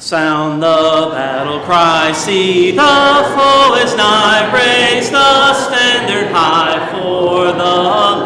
Sound the battle cry, see the foe is nigh, raise the standard high for the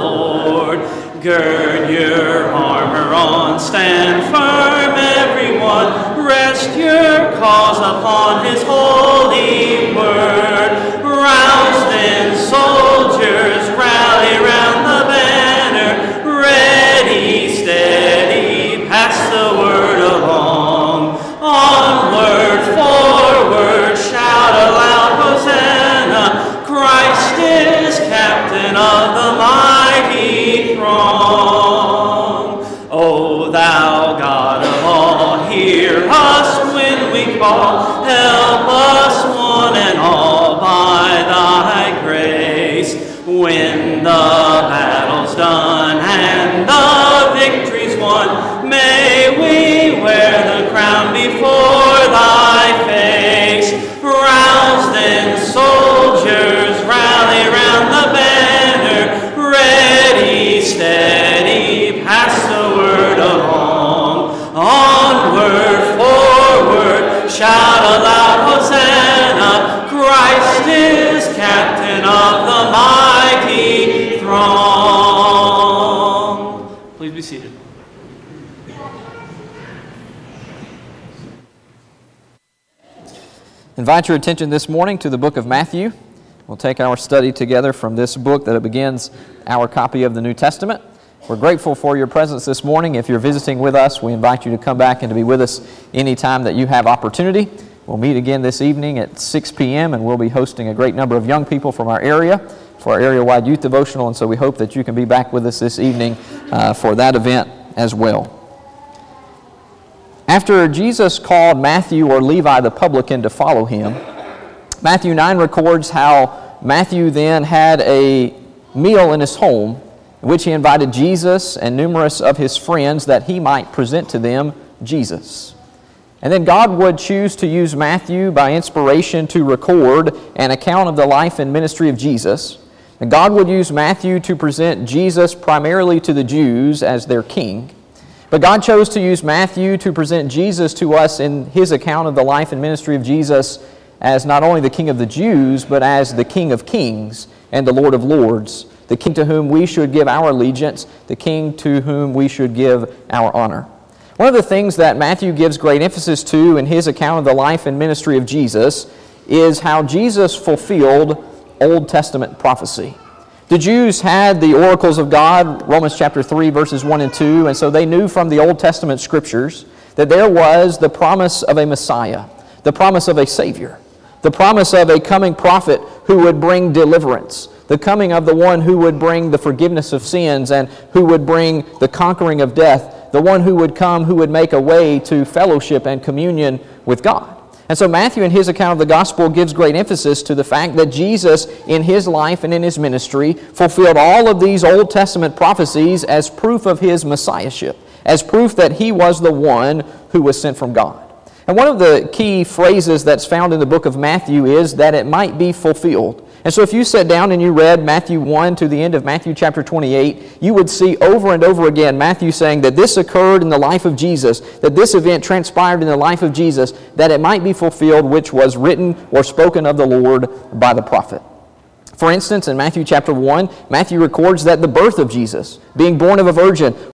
Lord. Gird your armor on, stand firm everyone, rest your cause upon his holy word. Rouse then soldiers, rally round the banner, ready, steady, pass the word along. Onward, forward, shout aloud, Hosanna, Christ is captain of the mighty throng. O thou God of all, hear us when we call, help us one and all by thy grace. When the battle's done and the victory's won, may we wear the crown before thy face. Rouse then soldiers, rally round the banner, ready, steady, pass the word along. Onward, forward, shout aloud, Hosanna, Christ is captain of the mighty throng. Please be seated. Invite your attention this morning to the book of Matthew. We'll take our study together from this book that begins our copy of the New Testament. We're grateful for your presence this morning. If you're visiting with us, we invite you to come back and to be with us anytime that you have opportunity. We'll meet again this evening at 6 p.m. and we'll be hosting a great number of young people from our area for our area-wide youth devotional, and so we hope that you can be back with us this evening for that event as well. After Jesus called Matthew or Levi the publican to follow him, Matthew 9 records how Matthew then had a meal in his home in which he invited Jesus and numerous of his friends that he might present to them Jesus. And then God would choose to use Matthew by inspiration to record an account of the life and ministry of Jesus. And God would use Matthew to present Jesus primarily to the Jews as their king. But God chose to use Matthew to present Jesus to us in his account of the life and ministry of Jesus as not only the King of the Jews, but as the King of Kings and the Lord of Lords, the King to whom we should give our allegiance, the King to whom we should give our honor. One of the things that Matthew gives great emphasis to in his account of the life and ministry of Jesus is how Jesus fulfilled Old Testament prophecy. The Jews had the oracles of God, Romans chapter 3, verses 1 and 2, and so they knew from the Old Testament scriptures that there was the promise of a Messiah, the promise of a Savior, the promise of a coming prophet who would bring deliverance, the coming of the one who would bring the forgiveness of sins and who would bring the conquering of death, the one who would come who would make a way to fellowship and communion with God. And so Matthew, in his account of the gospel, gives great emphasis to the fact that Jesus, in his life and in his ministry, fulfilled all of these Old Testament prophecies as proof of his messiahship, as proof that he was the one who was sent from God. And one of the key phrases that's found in the book of Matthew is that it might be fulfilled. And so if you sat down and you read Matthew 1 to the end of Matthew chapter 28, you would see over and over again Matthew saying that this occurred in the life of Jesus, that this event transpired in the life of Jesus, that it might be fulfilled which was written or spoken of the Lord by the prophet. For instance, in Matthew chapter 1, Matthew records that the birth of Jesus, being born of a virgin,